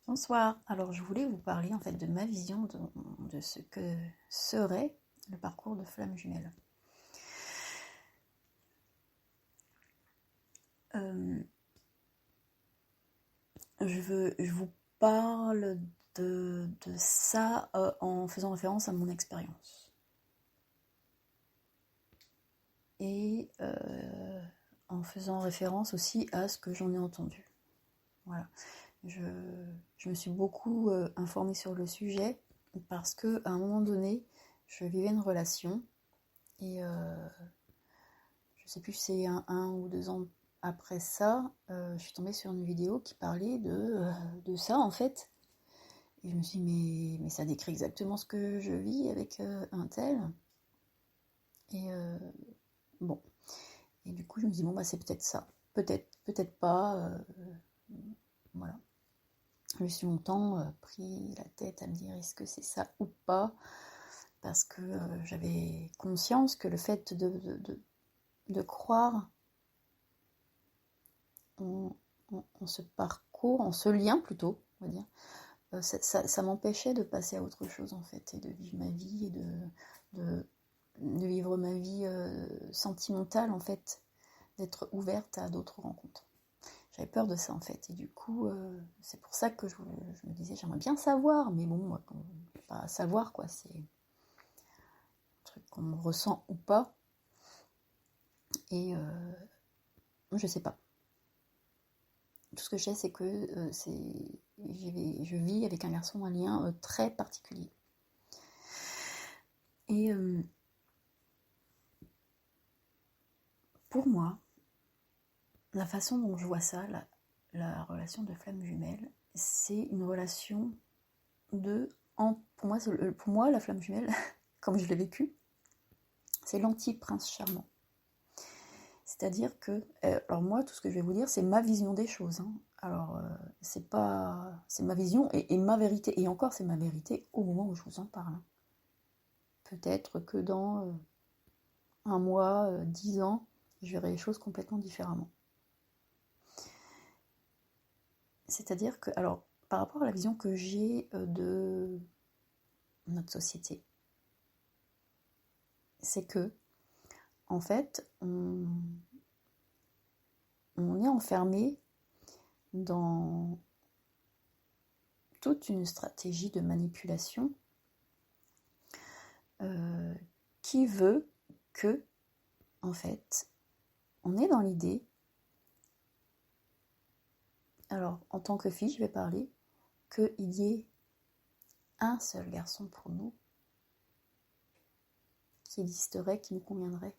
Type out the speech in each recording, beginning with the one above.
Bonsoir. Alors, je voulais vous parler en fait de ma vision de ce que serait le parcours de flamme jumelle. Je vous parle de ça en faisant référence à mon expérience. Et en faisant référence aussi à ce que j'en ai entendu. Voilà. Je me suis beaucoup informée sur le sujet parce qu'à un moment donné, je vivais une relation et je sais plus si c'est un ou 2 ans après ça, je suis tombée sur une vidéo qui parlait de ça en fait. Et je me suis dit, mais ça décrit exactement ce que je vis avec un tel. Et bon. Et du coup, je me dis, bon, bah, c'est peut-être ça. Peut-être, peut-être pas. Voilà. Je me suis longtemps pris la tête à me dire, est-ce que c'est ça ou pas? Parce que j'avais conscience que le fait de croire en ce parcours, en ce lien plutôt, on va dire, ça m'empêchait de passer à autre chose en fait, et de vivre ma vie, et de vivre ma vie sentimentale en fait, d'être ouverte à d'autres rencontres. J'avais peur de ça en fait, et du coup, c'est pour ça que je me disais, j'aimerais bien savoir, mais bon, pas savoir quoi, c'est un truc qu'on ressent ou pas, et je sais pas. Tout ce que je sais, c'est que je vis avec un garçon un lien très particulier. Et pour moi, la façon dont je vois ça, la relation de flamme jumelle, c'est une relation pour moi, la flamme jumelle, comme je l'ai vécu, c'est l'anti-prince charmant. C'est-à-dire que, alors moi, tout ce que je vais vous dire, c'est ma vision des choses. Hein. Alors, c'est ma vision et ma vérité. Et encore, c'est ma vérité au moment où je vous en parle. Hein. Peut-être que dans un mois, 10 ans, je verrai les choses complètement différemment. C'est-à-dire que, alors, par rapport à la vision que j'ai de notre société, c'est que, en fait, on est enfermé dans toute une stratégie de manipulation qui veut que, en fait, on est dans l'idée, alors en tant que fille, je vais parler, qu'il y ait un seul garçon pour nous qui existerait, qui nous conviendrait,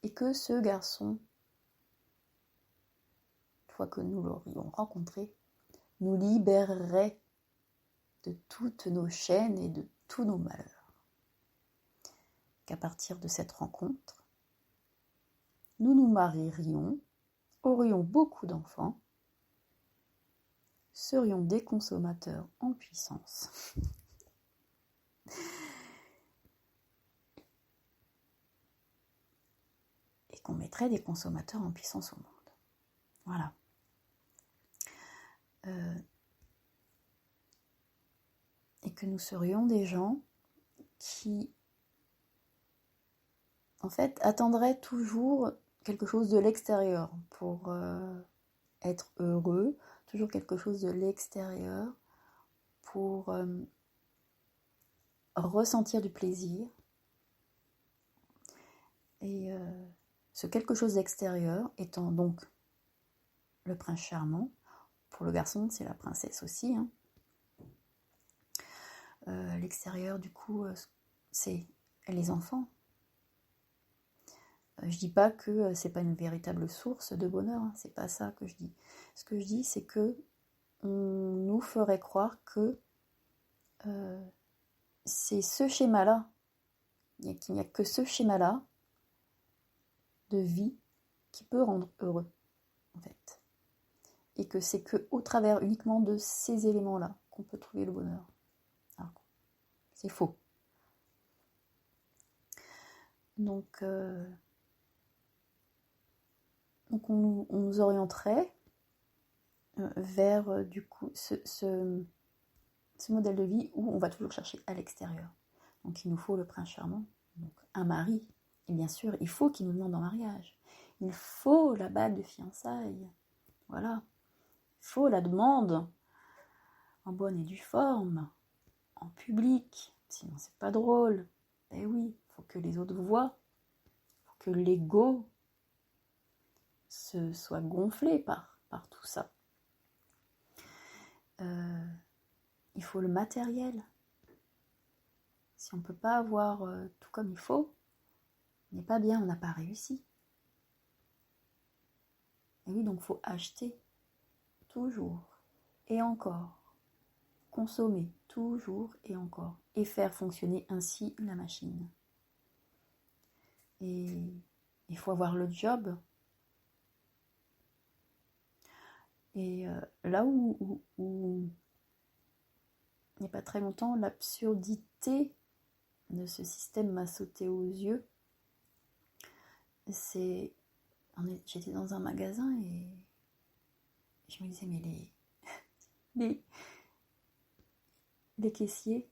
et que ce garçon, une fois que nous l'aurions rencontré, nous libérerait de toutes nos chaînes et de tous nos malheurs. Qu'à partir de cette rencontre, nous nous marierions, aurions beaucoup d'enfants, serions des consommateurs en puissance. Et qu'on mettrait des consommateurs en puissance au monde. Voilà. Et que nous serions des gens qui, en fait, attendraient toujours quelque chose de l'extérieur pour être heureux, toujours quelque chose de l'extérieur pour ressentir du plaisir. Et ce quelque chose d'extérieur étant donc le prince charmant. Pour le garçon, c'est la princesse aussi. Hein. L'extérieur, du coup, c'est les enfants. Je dis pas que c'est pas une véritable source de bonheur, hein, c'est pas ça que je dis. Ce que je dis, c'est que on nous ferait croire que c'est ce schéma-là, qu'il n'y a que ce schéma-là de vie qui peut rendre heureux, en fait. Et que c'est qu'au travers uniquement de ces éléments-là qu'on peut trouver le bonheur. Alors, c'est faux. Donc on nous orienterait vers du coup ce ce modèle de vie où on va toujours chercher à l'extérieur. Donc il nous faut le prince charmant, donc un mari, et bien sûr il faut qu'il nous demande en mariage. Il faut la bague de fiançailles, voilà. Il faut la demande en bonne et due forme, en public, sinon c'est pas drôle. Eh oui, il faut que les autres voient, il faut que l'ego se soit gonflé par tout ça. Il faut le matériel. Si on ne peut pas avoir tout comme il faut, on n'est pas bien, on n'a pas réussi. Et oui, donc il faut acheter toujours et encore, consommer toujours et encore, et faire fonctionner ainsi la machine. Et il faut avoir le job. Et là où il n'y a pas très longtemps, l'absurdité de ce système m'a sauté aux yeux. J'étais dans un magasin et je me disais, mais les caissiers,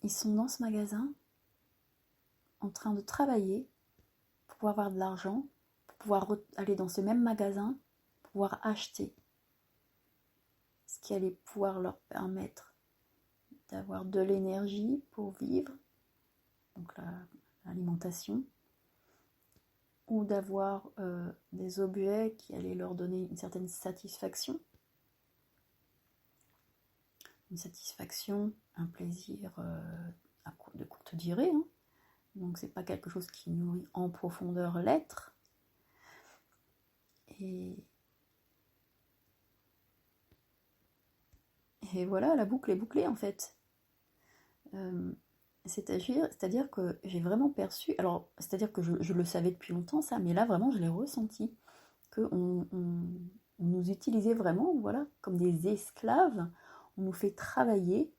ils sont dans ce magasin en train de travailler pour pouvoir avoir de l'argent, pour pouvoir aller dans ce même magasin, pour pouvoir acheter ce qui allait pouvoir leur permettre d'avoir de l'énergie pour vivre, donc l'alimentation, ou d'avoir des objets qui allaient leur donner une certaine satisfaction. Une satisfaction, un plaisir de courte durée. Hein. Donc c'est pas quelque chose qui nourrit en profondeur l'être. Et voilà, la boucle est bouclée en fait. C'est-à-dire que j'ai vraiment perçu, alors c'est-à-dire que je le savais depuis longtemps ça, mais là vraiment je l'ai ressenti, qu'on nous utilisait vraiment, voilà, comme des esclaves, on nous fait travailler,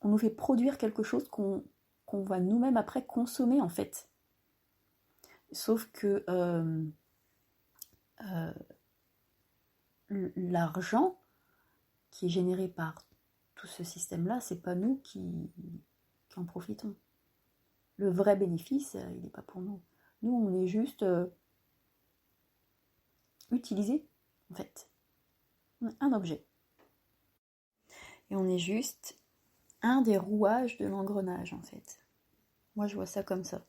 on nous fait produire quelque chose qu'on va nous-mêmes après consommer en fait. Sauf que l'argent qui est généré par tout ce système-là, c'est pas nous qui en profitons. Le vrai bénéfice, il n'est pas pour nous. Nous, on est juste utilisés, en fait. Un objet. Et on est juste un des rouages de l'engrenage, en fait. Moi, je vois ça comme ça.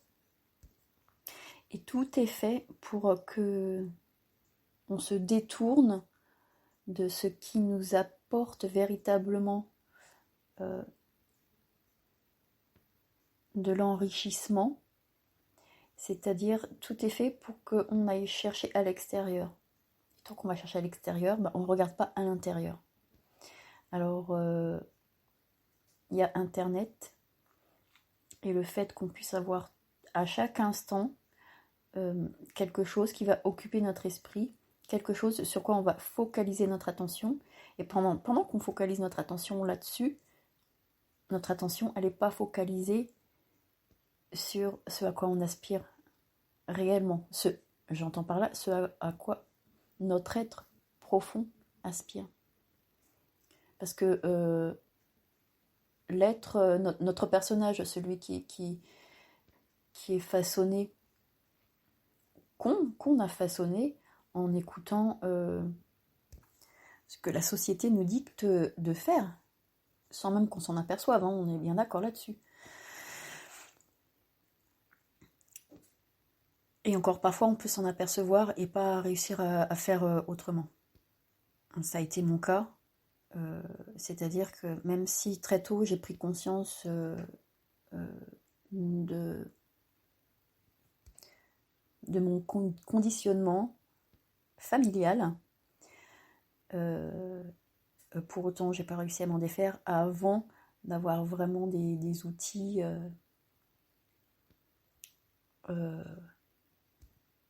Et tout est fait pour que on se détourne de ce qui nous apporte véritablement de l'enrichissement, c'est-à-dire tout est fait pour qu'on aille chercher à l'extérieur. Et tant qu'on va chercher à l'extérieur, on ne regarde pas à l'intérieur. Alors, il y a Internet, et le fait qu'on puisse avoir à chaque instant quelque chose qui va occuper notre esprit, quelque chose sur quoi on va focaliser notre attention, et pendant qu'on focalise notre attention là-dessus, notre attention, elle n'est pas focalisée sur ce à quoi on aspire réellement. J'entends par là, ce à quoi notre être profond aspire. Parce que l'être, notre personnage, celui qui est façonné, qu'on a façonné en écoutant ce que la société nous dicte de faire, sans même qu'on s'en aperçoive, hein, on est bien d'accord là-dessus. Et encore parfois on peut s'en apercevoir et pas réussir à faire autrement. Ça a été mon cas, c'est-à-dire que même si très tôt j'ai pris conscience de mon conditionnement familial, pour autant j'ai pas réussi à m'en défaire avant d'avoir vraiment des outils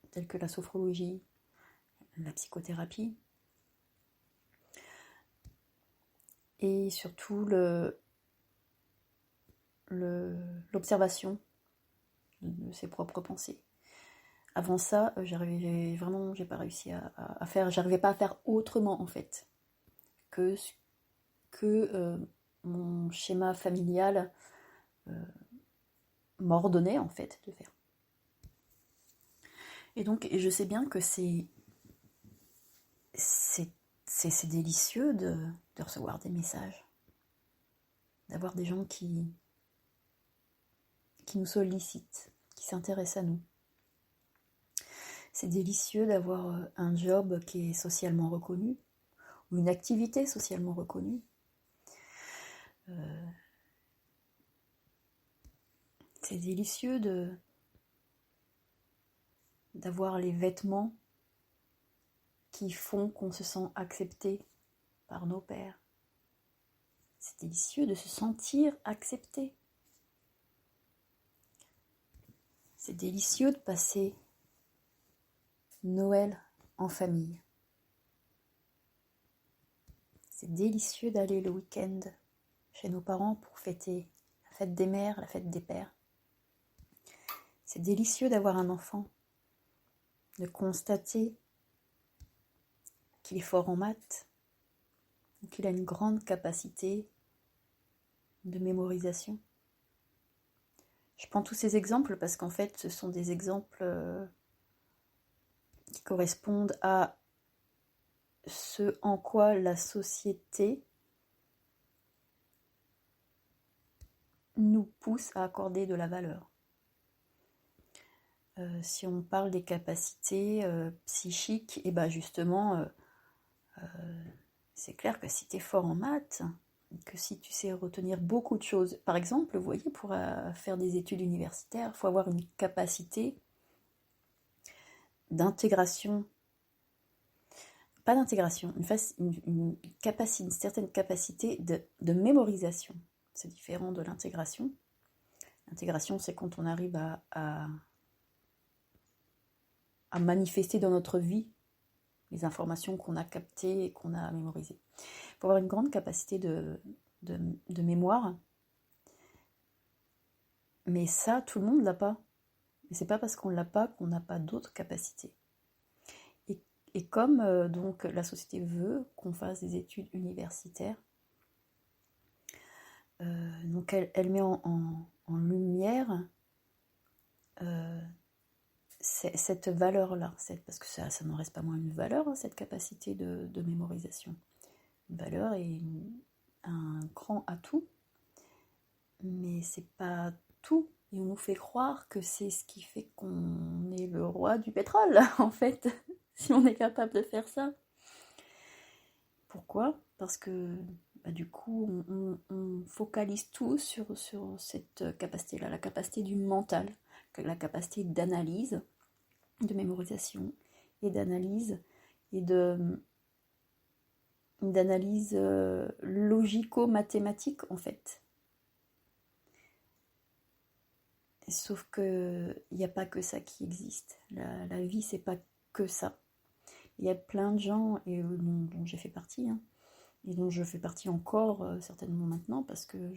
tels que la sophrologie, la psychothérapie, et surtout l'observation de ses propres pensées. Avant ça, j'ai pas réussi à faire, j'arrivais pas à faire autrement en fait que mon schéma familial m'ordonnait en fait de faire. Et donc, je sais bien que c'est délicieux de recevoir des messages, d'avoir des gens qui nous sollicitent, qui s'intéressent à nous. C'est délicieux d'avoir un job qui est socialement reconnu, ou une activité socialement reconnue. C'est délicieux d'avoir les vêtements qui font qu'on se sent accepté par nos pères. C'est délicieux de se sentir accepté. C'est délicieux de passer Noël en famille. C'est délicieux d'aller le week-end chez nos parents pour fêter la fête des mères, la fête des pères. C'est délicieux d'avoir un enfant, de constater qu'il est fort en maths, qu'il a une grande capacité de mémorisation. Je prends tous ces exemples parce qu'en fait, ce sont des exemples qui correspondent à ce en quoi la société nous pousse à accorder de la valeur. Si on parle des capacités psychiques, et ben justement, c'est clair que si tu es fort en maths, que si tu sais retenir beaucoup de choses, par exemple, vous voyez, pour faire des études universitaires, il faut avoir une capacité d'intégration, pas d'intégration, une certaine capacité de mémorisation. C'est différent de l'intégration. L'intégration, c'est quand on arrive à manifester dans notre vie les informations qu'on a captées et qu'on a mémorisées. Il faut avoir une grande capacité de mémoire, mais ça, tout le monde ne l'a pas. Et c'est pas parce qu'on ne l'a pas qu'on n'a pas d'autres capacités. Et comme donc la société veut qu'on fasse des études universitaires, donc elle met en lumière cette valeur-là, parce que ça n'en reste pas moins une valeur, hein, cette capacité de mémorisation. Une valeur et un grand atout, mais c'est pas tout. Et on nous fait croire que c'est ce qui fait qu'on est le roi du pétrole, en fait, si on est capable de faire ça. Pourquoi ? Parce que du coup, on focalise tout sur cette capacité-là, la capacité du mental, la capacité d'analyse, de mémorisation et d'analyse et d'analyse logico-mathématique en fait. Sauf que il n'y a pas que ça qui existe. La vie, c'est pas que ça. Il y a plein de gens, et dont j'ai fait partie, hein, et dont je fais partie encore certainement maintenant, parce que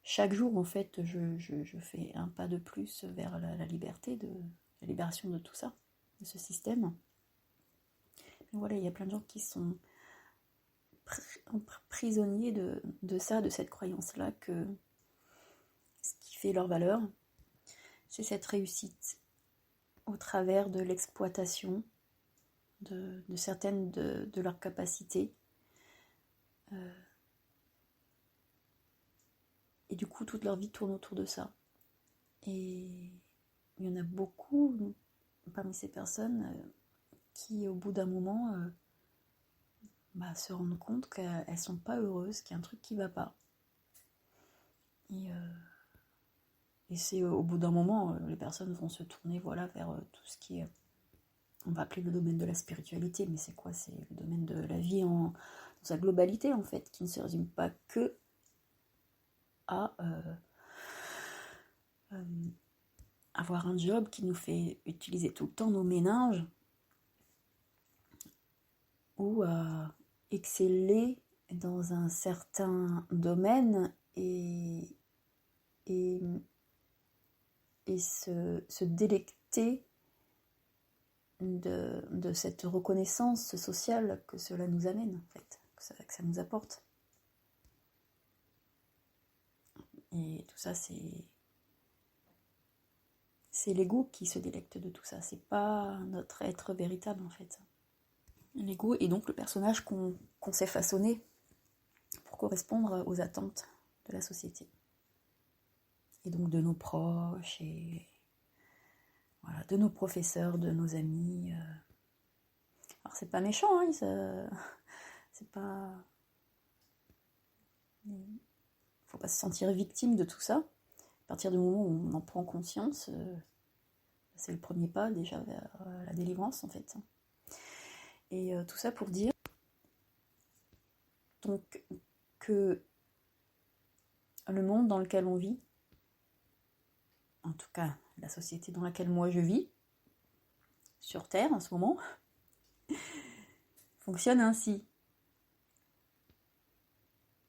chaque jour, en fait, je fais un pas de plus vers la liberté, la libération de tout ça, de ce système. Et voilà, il y a plein de gens qui sont prisonniers de ça, de cette croyance-là, que ce qui fait leur valeur, c'est cette réussite au travers de l'exploitation de certaines de leurs capacités. Et du coup, toute leur vie tourne autour de ça. Et il y en a beaucoup parmi ces personnes qui, au bout d'un moment, se rendent compte qu'elles ne sont pas heureuses, qu'il y a un truc qui ne va pas. Et c'est au bout d'un moment, les personnes vont se tourner vers tout ce qui est, on va appeler le domaine de la spiritualité, mais c'est quoi ? C'est le domaine de la vie dans sa globalité, en fait, qui ne se résume pas que à avoir un job qui nous fait utiliser tout le temps nos méninges, ou à exceller dans un certain domaine et se délecter de cette reconnaissance sociale que cela nous amène, en fait, que ça nous apporte. Et tout ça, c'est l'ego qui se délecte de tout ça, c'est pas notre être véritable, en fait. L'ego est donc le personnage qu'on s'est façonné pour correspondre aux attentes de la société. Et donc de nos proches, et voilà, de nos professeurs, de nos amis. Alors c'est pas méchant, hein, c'est pas... Faut pas se sentir victime de tout ça. À partir du moment où on en prend conscience, c'est le premier pas déjà vers la délivrance, en fait. Et tout ça pour dire donc que le monde dans lequel on vit, en tout cas la société dans laquelle moi je vis, sur Terre en ce moment, fonctionne ainsi.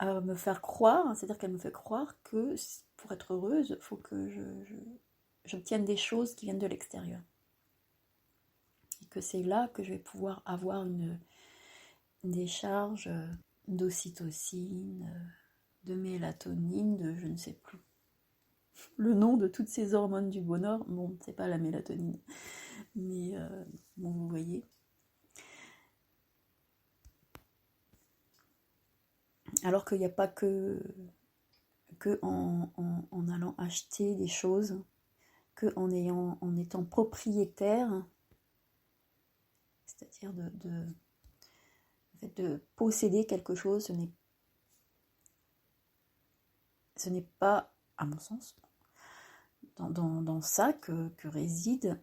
À me faire croire, c'est-à-dire qu'elle me fait croire que pour être heureuse, il faut que j'obtienne des choses qui viennent de l'extérieur. Et que c'est là que je vais pouvoir avoir une décharge d'ocytocine, de mélatonine, de je ne sais plus le nom de toutes ces hormones du bonheur. Bon, c'est pas la mélatonine, mais bon, vous voyez. Alors qu'il n'y a pas que en allant acheter des choses, que en étant propriétaire, c'est-à-dire de posséder quelque chose, ce n'est pas, à mon sens, dans ça que réside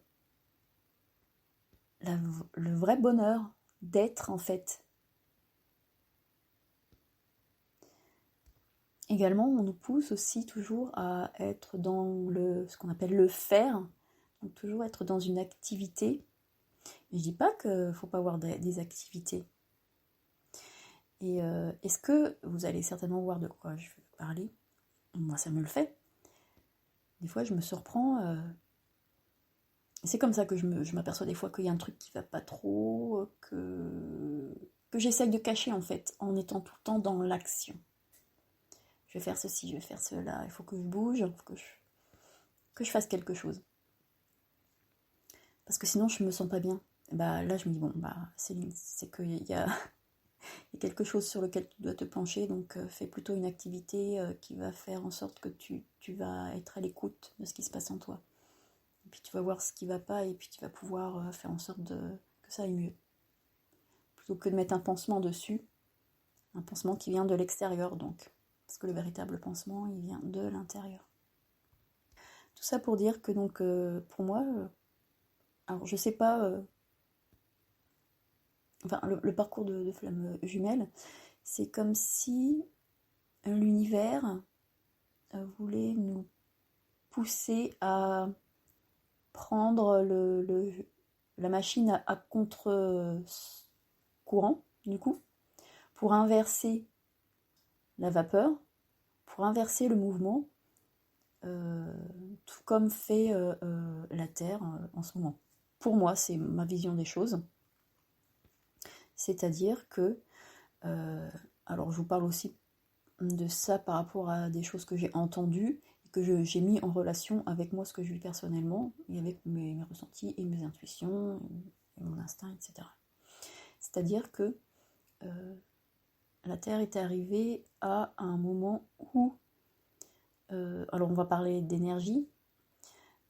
le vrai bonheur d'être, en fait. Également, on nous pousse aussi toujours à être dans ce qu'on appelle le faire, donc toujours être dans une activité. Mais je dis pas qu'il ne faut pas avoir des activités. Et est-ce que vous allez certainement voir de quoi je veux parler? Moi, ça me le fait. Des fois, je me surprends. C'est comme ça que je m'aperçois des fois qu'il y a un truc qui va pas trop, que j'essaye de cacher, en fait, en étant tout le temps dans l'action. Je vais faire ceci, je vais faire cela, il faut que je bouge, il faut que je fasse quelque chose. Parce que sinon, je me sens pas bien. Et bah, là, je me dis, bon, bah, Céline, c'est qu'il y a quelque chose sur lequel tu dois te pencher, donc fais plutôt une activité qui va faire en sorte que tu vas être à l'écoute de ce qui se passe en toi. Et puis tu vas voir ce qui va pas, et puis tu vas pouvoir faire en sorte que ça aille mieux. Plutôt que de mettre un pansement dessus, un pansement qui vient de l'extérieur, donc. Parce que le véritable pansement, il vient de l'intérieur. Tout ça pour dire que, donc, pour moi, alors je sais pas, enfin, le parcours de Flamme Jumelle, c'est comme si l'univers voulait nous pousser à prendre la machine à contre-courant, du coup, pour inverser la vapeur, pour inverser le mouvement, tout comme fait la Terre en ce moment. Pour moi, c'est ma vision des choses. C'est-à-dire que, alors je vous parle aussi de ça par rapport à des choses que j'ai entendues, et que j'ai mis en relation avec moi, ce que je vis personnellement, et avec mes ressentis et mes intuitions, et mon instinct, etc. C'est-à-dire que la Terre est arrivée à un moment où, alors on va parler d'énergie,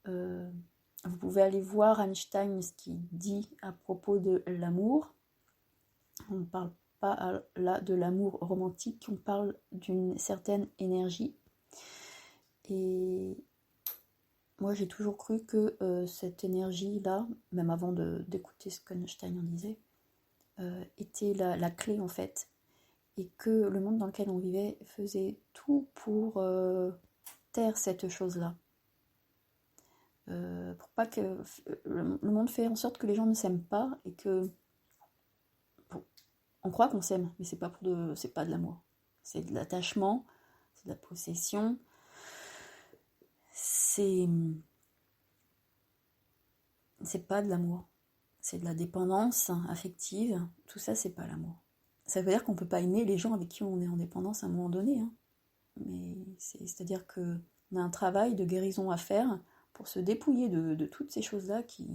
vous pouvez aller voir Einstein, ce qu'il dit à propos de l'amour. On ne parle pas là de l'amour romantique, on parle d'une certaine énergie. Et moi j'ai toujours cru que cette énergie-là, même avant d'écouter ce qu'Einstein en disait, était la clé, en fait. Et que le monde dans lequel on vivait faisait tout pour taire cette chose-là. Pour pas que le monde fait en sorte que les gens ne s'aiment pas, et que on croit qu'on s'aime, mais c'est pas de l'amour. C'est de l'attachement, c'est de la possession, c'est pas de l'amour. c'est de la dépendance affective. Tout ça, c'est pas l'amour. Ça veut dire qu'on peut pas aimer les gens avec qui on est en dépendance à un moment donné. Hein. Mais c'est-à-dire qu'on a un travail de guérison à faire pour se dépouiller de toutes ces choses-là qui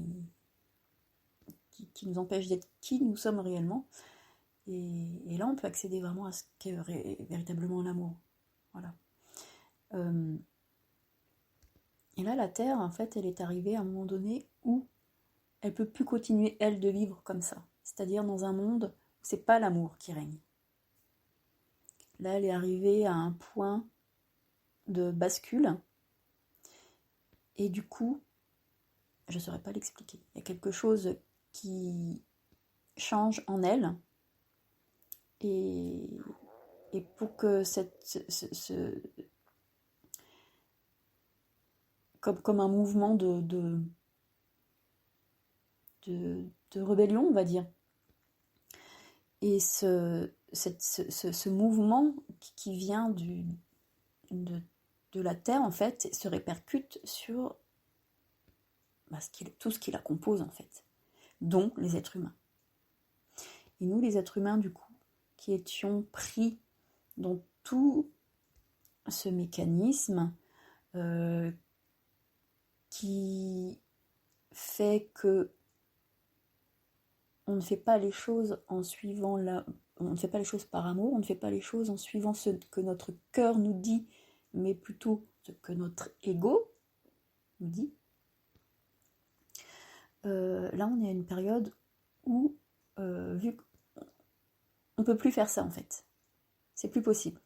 nous empêchent d'être qui nous sommes réellement. Et là, on peut accéder vraiment à ce qu'est véritablement l'amour. Voilà. Et là, la Terre, en fait, elle est arrivée à un moment donné où elle peut plus continuer, elle, de vivre comme ça. C'est-à-dire dans un monde où c'est pas l'amour qui règne. Là, elle est arrivée à un point de bascule. Et du coup, je ne saurais pas l'expliquer. Il y a quelque chose qui change en elle. Et pour que comme un mouvement de rébellion, on va dire. Et ce mouvement qui vient de la Terre, en fait, se répercute sur tout ce qui la compose, en fait, dont les êtres humains. Et nous, les êtres humains, du coup, qui étions pris dans tout ce mécanisme qui fait que on ne fait pas les choses en suivant on ne fait pas les choses par amour, on ne fait pas les choses en suivant ce que notre cœur nous dit, mais plutôt ce que notre ego nous dit. Là, on est à une période où, vu qu'on ne peut plus faire ça, en fait. C'est plus possible.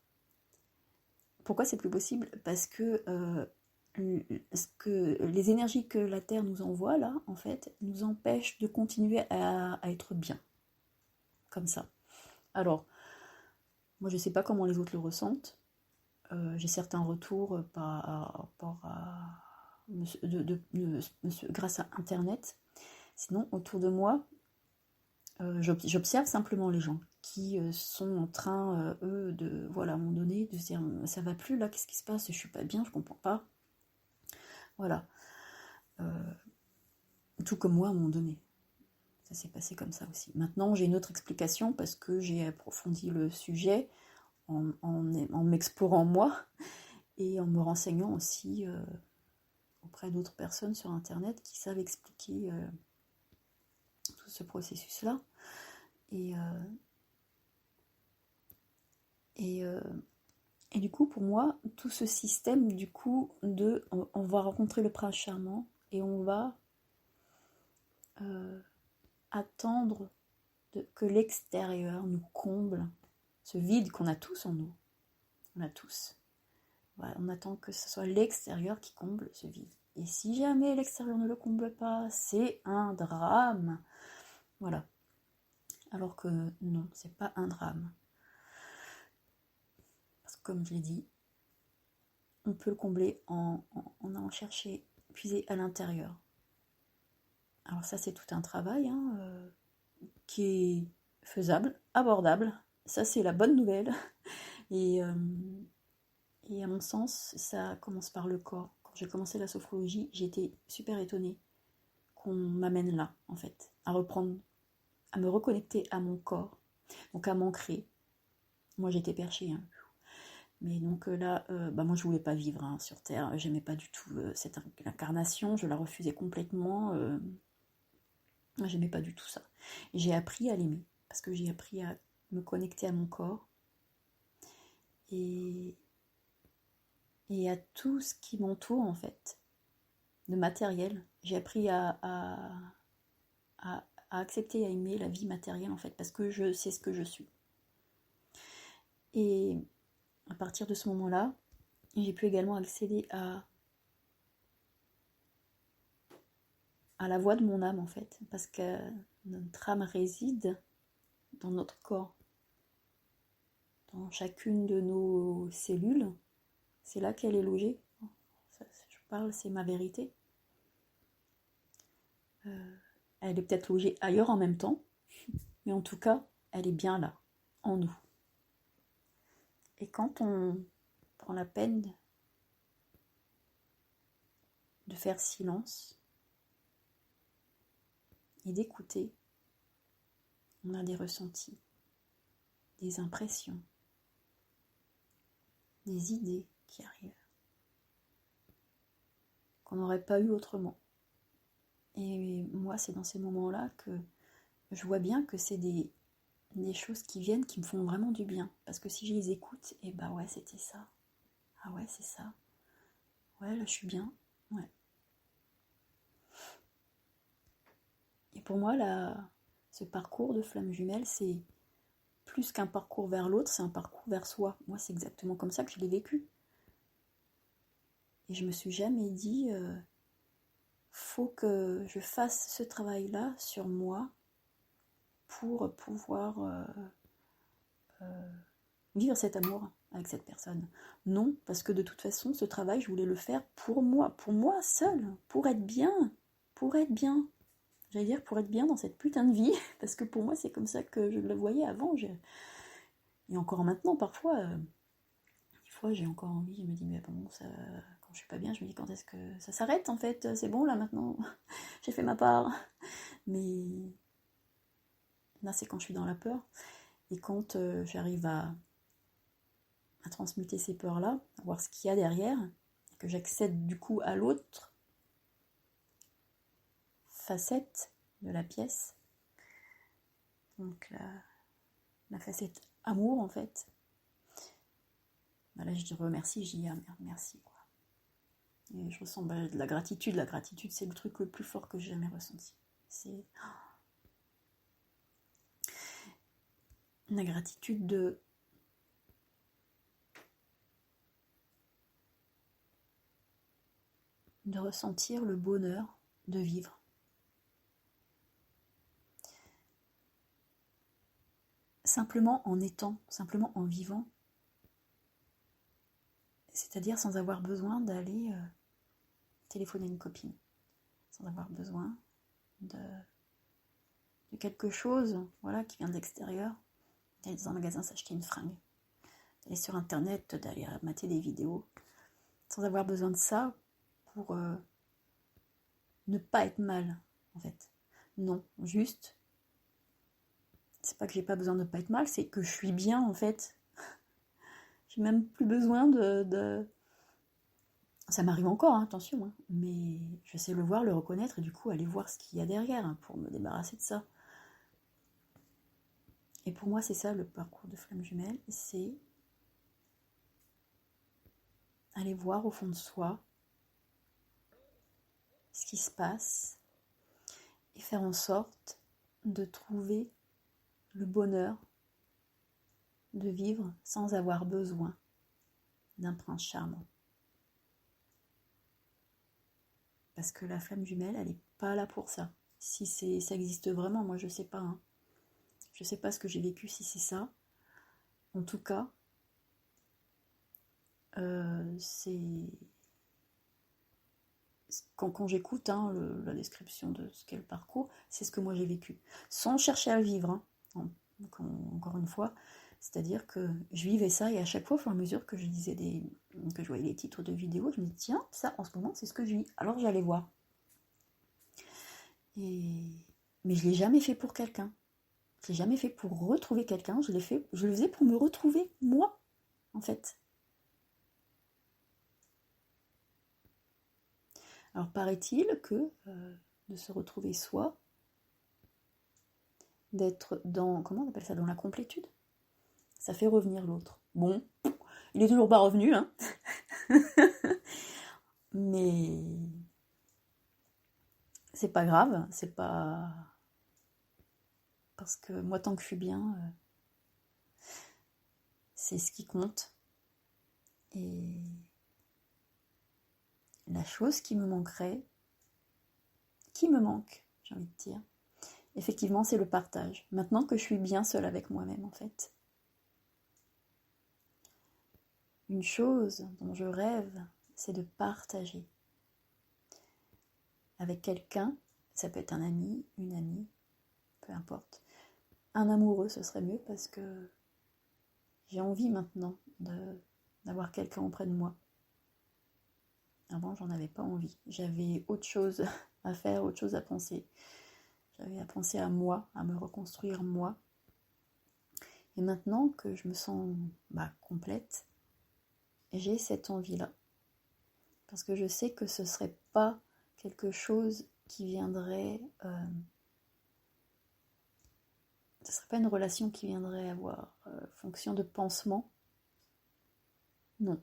Pourquoi c'est plus possible ? Parce que les énergies que la Terre nous envoie, là, en fait, nous empêchent de continuer à être bien. Comme ça. Alors, moi, je ne sais pas comment les autres le ressentent. J'ai certains retours par rapport à grâce à Internet. Sinon, autour de moi, j'observe simplement les gens qui sont en train, eux, voilà, à un moment donné, de se dire « ça va plus, là, qu'est-ce qui se passe ? Je suis pas bien, je comprends pas. » Voilà. Tout comme moi, à un moment donné. Ça s'est passé comme ça aussi. Maintenant, j'ai une autre explication parce que j'ai approfondi le sujet en m'explorant moi et en me renseignant aussi auprès d'autres personnes sur Internet qui savent expliquer tout ce processus-là. Et du coup, pour moi, tout ce système, du coup, on va rencontrer le prince charmant et on va attendre que l'extérieur nous comble ce vide qu'on a tous en nous. On a tous. Voilà, on attend que ce soit l'extérieur qui comble ce vide. Et si jamais l'extérieur ne le comble pas, c'est un drame. Voilà. Alors que non, c'est pas un drame. Parce que comme je l'ai dit, on peut le combler en allant chercher, puiser à l'intérieur. Alors ça, c'est tout un travail qui est faisable, abordable. Ça, c'est la bonne nouvelle. Et à mon sens, ça commence par le corps. Quand j'ai commencé la sophrologie, j'ai été super étonnée qu'on m'amène là, en fait, à me reconnecter à mon corps, donc à m'ancrer. Moi, j'étais perchée, hein. Mais donc là, moi je voulais pas vivre sur Terre, j'aimais pas du tout cette incarnation, je la refusais complètement, j'aimais pas du tout ça. Et j'ai appris à l'aimer, parce que j'ai appris à me connecter à mon corps et à tout ce qui m'entoure en fait, de matériel. J'ai appris à accepter et à aimer la vie matérielle en fait, parce que je sais ce que je suis. Et à partir de ce moment-là, j'ai pu également accéder à la voix de mon âme en fait, parce que notre âme réside dans notre corps, dans chacune de nos cellules, c'est là qu'elle est logée. Je parle, c'est ma vérité. Elle est peut-être logée ailleurs en même temps, mais en tout cas, elle est bien là, en nous. Et quand on prend la peine de faire silence et d'écouter, on a des ressentis, des impressions, des idées qui arrivent, qu'on n'aurait pas eu autrement. Et moi, c'est dans ces moments-là que je vois bien que c'est des choses qui viennent, qui me font vraiment du bien. Parce que si je les écoute, et bah ouais, c'était ça. Ah ouais, c'est ça. Ouais, là, je suis bien. Ouais. Et pour moi, là, ce parcours de flamme jumelle, c'est plus qu'un parcours vers l'autre, c'est un parcours vers soi. Moi, c'est exactement comme ça que je l'ai vécu. Et je me suis jamais dit, faut que je fasse ce travail-là sur moi pour pouvoir vivre cet amour avec cette personne. Non, parce que de toute façon, ce travail, je voulais le faire pour moi seule, pour être bien, pour être bien. J'allais dire pour être bien dans cette putain de vie, parce que pour moi, c'est comme ça que je le voyais avant. Et encore maintenant, parfois, des fois, j'ai encore envie, je me dis, mais bon, ça, quand je suis pas bien, je me dis, quand est-ce que ça s'arrête, en fait? C'est bon, là, maintenant, j'ai fait ma part. Mais là, c'est quand je suis dans la peur. Et quand j'arrive à transmuter ces peurs-là, à voir ce qu'il y a derrière, et que j'accède du coup à l'autre facette de la pièce, donc la facette amour en fait, bah là je dis remercie, je dis ah merde, merci quoi. Et je ressens de la gratitude c'est le truc le plus fort que j'ai jamais ressenti. C'est la gratitude de ressentir le bonheur de vivre. Simplement en étant, simplement en vivant. C'est-à-dire sans avoir besoin d'aller téléphoner une copine, sans avoir besoin de quelque chose voilà, qui vient de l'extérieur, d'aller dans un magasin s'acheter une fringue, d'aller sur internet, d'aller mater des vidéos, sans avoir besoin de ça pour ne pas être mal en fait. Non, juste, c'est pas que j'ai pas besoin de ne pas être mal, c'est que je suis bien en fait. J'ai même plus besoin de... Ça m'arrive encore, hein, attention, hein, mais je sais le voir, le reconnaître et du coup aller voir ce qu'il y a derrière hein, pour me débarrasser de ça. Et pour moi, c'est ça le parcours de flamme jumelle, c'est aller voir au fond de soi ce qui se passe et faire en sorte de trouver le bonheur de vivre sans avoir besoin d'un prince charmant. Parce que la flamme jumelle, elle n'est pas là pour ça. Si ça existe vraiment, moi je sais pas. Hein. Je sais pas ce que j'ai vécu si c'est ça. En tout cas, c'est... Quand j'écoute hein, la description de ce qu'est le parcours, c'est ce que moi j'ai vécu. Sans chercher à le vivre, hein. Encore une fois, c'est-à-dire que je vivais ça et à chaque fois, au fur et à mesure que je lisais que je voyais les titres de vidéos, je me dis tiens, ça en ce moment c'est ce que je vis. Alors j'allais voir. Mais je l'ai jamais fait pour quelqu'un. Je l'ai jamais fait pour retrouver quelqu'un. Je le faisais pour me retrouver moi, en fait. Alors paraît-il que de se retrouver soi, d'être dans, comment on appelle ça, dans la complétude, ça fait revenir l'autre. Bon, il est toujours pas revenu, hein. Mais c'est pas grave, c'est pas... Parce que moi, tant que je suis bien, c'est ce qui compte. Et la chose qui me manquerait, qui me manque, j'ai envie de dire, effectivement, c'est le partage. Maintenant que je suis bien seule avec moi-même, en fait. Une chose dont je rêve, c'est de partager avec quelqu'un. Ça peut être un ami, une amie, peu importe. Un amoureux, ce serait mieux parce que j'ai envie maintenant d'avoir quelqu'un auprès de moi. Avant, j'en avais pas envie. J'avais autre chose à faire, autre chose à penser. J'avais à penser à moi, à me reconstruire moi. Et maintenant que je me sens complète, j'ai cette envie-là. Parce que je sais que ce ne serait pas quelque chose qui viendrait... ce ne serait pas une relation qui viendrait avoir fonction de pansement. Non.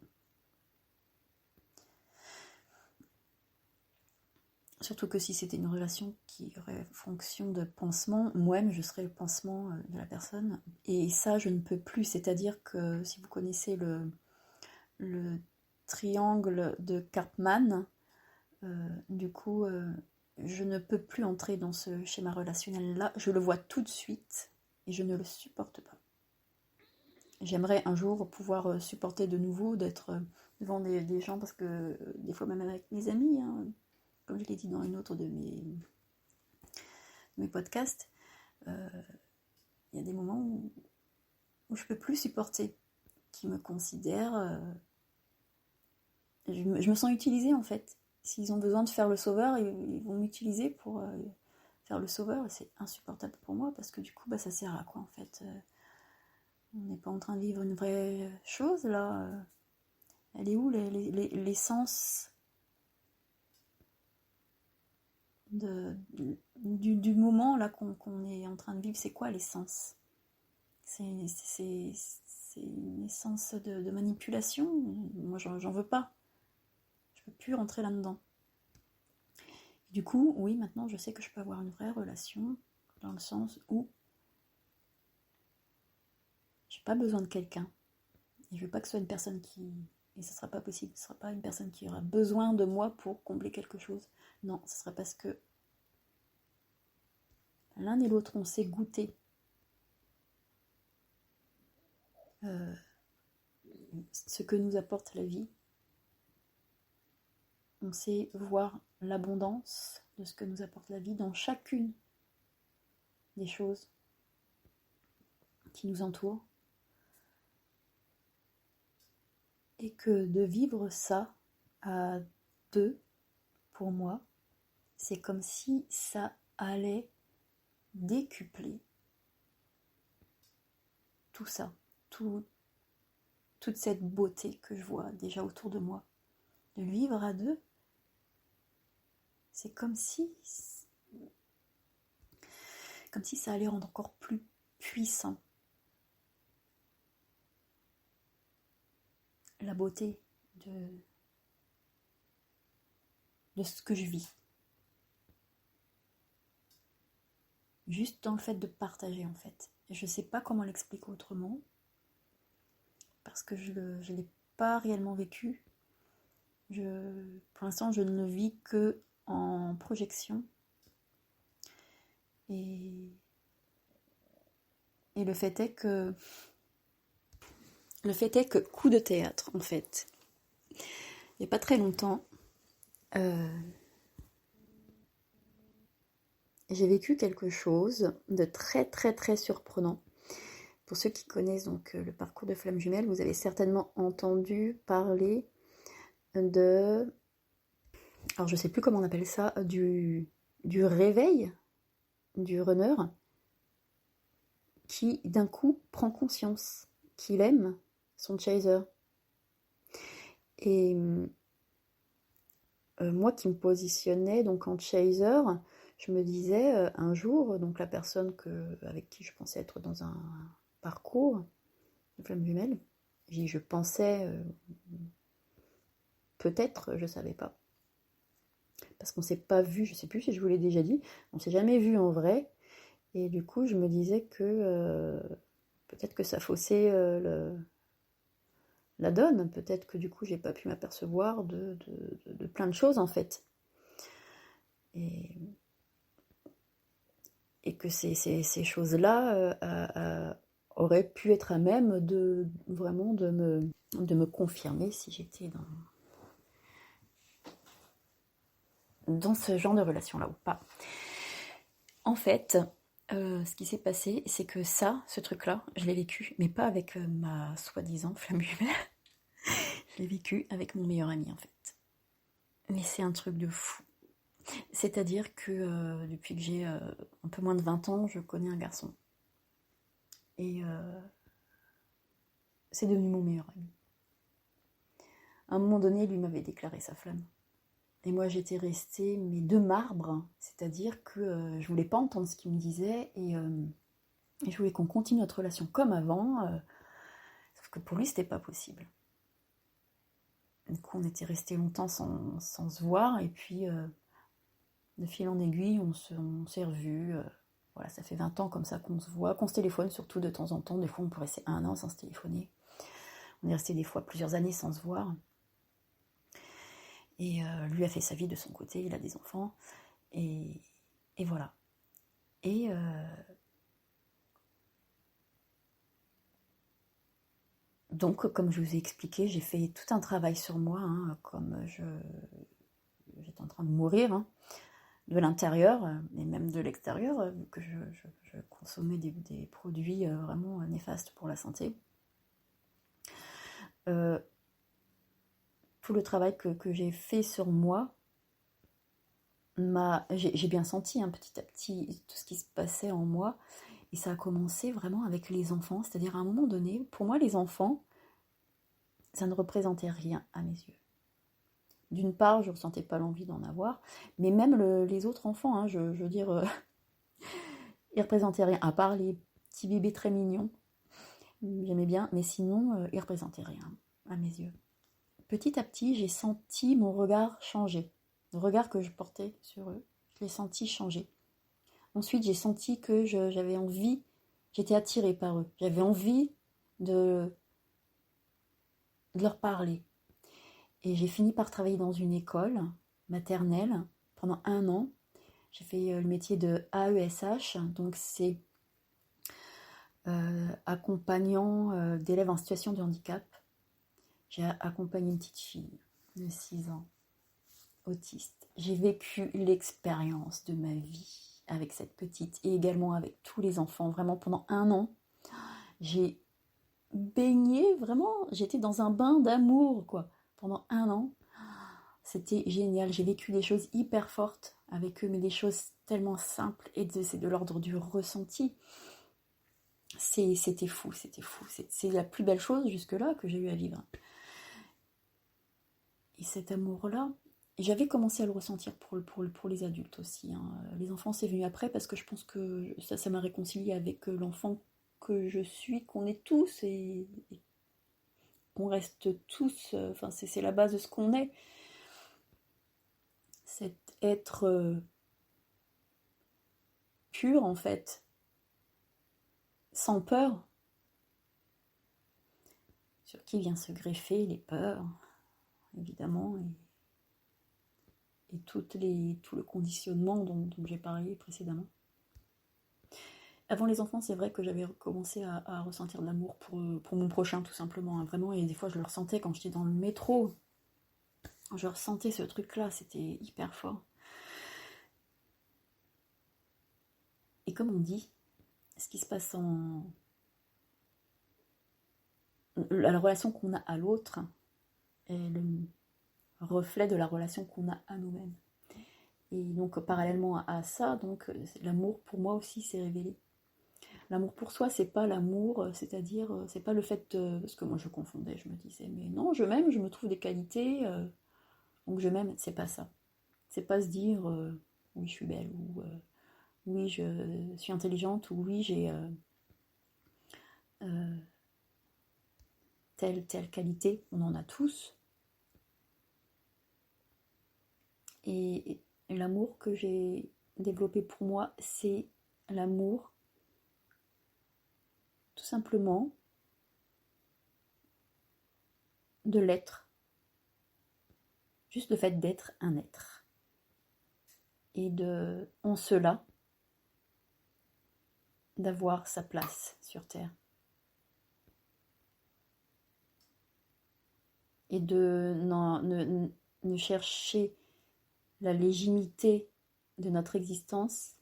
Surtout que si c'était une relation qui aurait fonction de pansement, moi-même je serais le pansement de la personne. Et ça, je ne peux plus. C'est-à-dire que si vous connaissez le triangle de Karpman, du coup, je ne peux plus entrer dans ce schéma relationnel-là. Je le vois tout de suite et je ne le supporte pas. J'aimerais un jour pouvoir supporter de nouveau d'être devant des gens, parce que des fois même avec mes amis, hein, comme je l'ai dit dans une autre de mes podcasts, il y a des moments où je ne peux plus supporter, qui me considèrent... je me sens utilisée en fait. S'ils ont besoin de faire le sauveur, ils vont m'utiliser pour faire le sauveur, et c'est insupportable pour moi, parce que du coup, ça sert à quoi en fait? On n'est pas en train de vivre une vraie chose là. Elle est où l'essence du moment là qu'on est en train de vivre? C'est quoi l'essence? C'est une essence de manipulation. Moi, j'en veux pas. Je peux plus rentrer là-dedans. Du coup, oui, maintenant, je sais que je peux avoir une vraie relation, dans le sens où j'ai pas besoin de quelqu'un. Et je veux pas que ce soit une personne qui... Et ce sera pas possible. Ce sera pas une personne qui aura besoin de moi pour combler quelque chose. Non, ce sera parce que l'un et l'autre, on sait goûter ce que nous apporte la vie. On sait voir l'abondance de ce que nous apporte la vie dans chacune des choses qui nous entourent. Et que de vivre ça à deux, pour moi, c'est comme si ça allait décupler tout ça, toute cette beauté que je vois déjà autour de moi. De vivre à deux, c'est comme si ça allait rendre encore plus puissant la beauté de ce que je vis. Juste dans le fait de partager en fait. Je ne sais pas comment l'expliquer autrement, parce que je ne l'ai pas réellement vécu. Pour l'instant, je ne le vis que en projection. Et le fait est que coup de théâtre, en fait. Il n'y a pas très longtemps, j'ai vécu quelque chose de très très très surprenant. Pour ceux qui connaissent donc le parcours de Flamme Jumelle, vous avez certainement entendu parler de... Alors je ne sais plus comment on appelle ça, du réveil du runner qui d'un coup prend conscience qu'il aime son chaser. Et moi qui me positionnais donc en chaser, je me disais un jour, donc la personne avec qui je pensais être dans un parcours de Flamme Jumelle, je pensais peut-être, je ne savais pas. Parce qu'on ne s'est pas vu, je ne sais plus si je vous l'ai déjà dit, on ne s'est jamais vu en vrai. Et du coup, je me disais que peut-être que ça faussait la donne. Peut-être que du coup, j'ai pas pu m'apercevoir de plein de choses en fait. Et que ces choses-là auraient pu être à même de me confirmer si j'étais dans ce genre de relation-là ou pas. En fait, ce qui s'est passé, c'est que ce truc-là, je l'ai vécu, mais pas avec ma soi-disant flamme jumelle. Je l'ai vécu avec mon meilleur ami, en fait. Mais c'est un truc de fou. C'est-à-dire que depuis que j'ai un peu moins de 20 ans, je connais un garçon. Et c'est devenu mon meilleur ami. À un moment donné, lui m'avait déclaré sa flamme. Et moi, j'étais restée, mais de marbre. C'est-à-dire que je voulais pas entendre ce qu'il me disait. Et je voulais qu'on continue notre relation comme avant. Sauf que pour lui, c'était pas possible. Du coup, on était restés longtemps sans se voir. Et puis, de fil en aiguille, on s'est revus. Voilà, ça fait 20 ans comme ça qu'on se voit, qu'on se téléphone surtout de temps en temps. Des fois, on peut rester 1 an sans se téléphoner. On est resté des fois plusieurs années sans se voir. Et lui a fait sa vie de son côté, il a des enfants. Et voilà. Et donc, comme je vous ai expliqué, j'ai fait tout un travail sur moi, hein, comme j'étais en train de mourir, hein, de l'intérieur et même de l'extérieur, vu que je consommais des produits vraiment néfastes pour la santé. Tout le travail que j'ai fait sur moi, j'ai bien senti hein, petit à petit tout ce qui se passait en moi. Et ça a commencé vraiment avec les enfants. C'est-à-dire à un moment donné, pour moi, les enfants, ça ne représentait rien à mes yeux. D'une part, je ne ressentais pas l'envie d'en avoir, mais même les autres enfants, hein, je veux dire, ils ne représentaient rien, à part les petits bébés très mignons. J'aimais bien, mais sinon, ils ne représentaient rien à mes yeux. Petit à petit, j'ai senti mon regard changer. Le regard que je portais sur eux, je l'ai senti changer. Ensuite, j'ai senti que j'avais envie, j'étais attirée par eux. J'avais envie de leur parler. Et j'ai fini par travailler dans une école maternelle pendant 1 an. J'ai fait le métier de AESH, donc c'est accompagnant d'élèves en situation de handicap. J'ai accompagné une petite fille de 6 ans, autiste. J'ai vécu l'expérience de ma vie avec cette petite et également avec tous les enfants. Vraiment pendant 1 an, j'ai baigné, vraiment, j'étais dans un bain d'amour, quoi. Pendant 1 an, c'était génial. J'ai vécu des choses hyper fortes avec eux, mais des choses tellement simples et c'est de l'ordre du ressenti. C'était fou, c'était fou. C'est la plus belle chose jusque-là que j'ai eu à vivre. Et cet amour-là, j'avais commencé à le ressentir pour les adultes aussi. Hein. Les enfants, c'est venu après parce que je pense que ça m'a réconcilié avec l'enfant que je suis, qu'on est tous et qu'on reste tous. Enfin, c'est la base de ce qu'on est. Cet être pur, en fait, sans peur, sur qui vient se greffer les peurs, évidemment, et tout le conditionnement dont j'ai parlé précédemment. Avant les enfants, c'est vrai que j'avais commencé à ressentir de l'amour pour mon prochain, tout simplement, hein, vraiment, et des fois je le ressentais quand j'étais dans le métro. Je ressentais ce truc-là, c'était hyper fort. Et comme on dit, ce qui se passe la relation qu'on a à l'autre est le reflet de la relation qu'on a à nous-mêmes. Et donc parallèlement à ça, donc l'amour pour moi aussi s'est révélé. L'amour pour soi, c'est pas l'amour, c'est-à-dire, c'est pas le fait, parce que moi je confondais, je me disais, mais non, je m'aime, je me trouve des qualités, donc je m'aime, c'est pas ça. C'est pas se dire, oui, je suis belle, ou oui, je suis intelligente, ou oui, j'ai telle qualité, on en a tous. Et l'amour que j'ai développé pour moi, c'est l'amour tout simplement de l'être. Juste le fait d'être un être. Et en cela, d'avoir sa place sur Terre. Et de ne chercher la légitimité de notre existence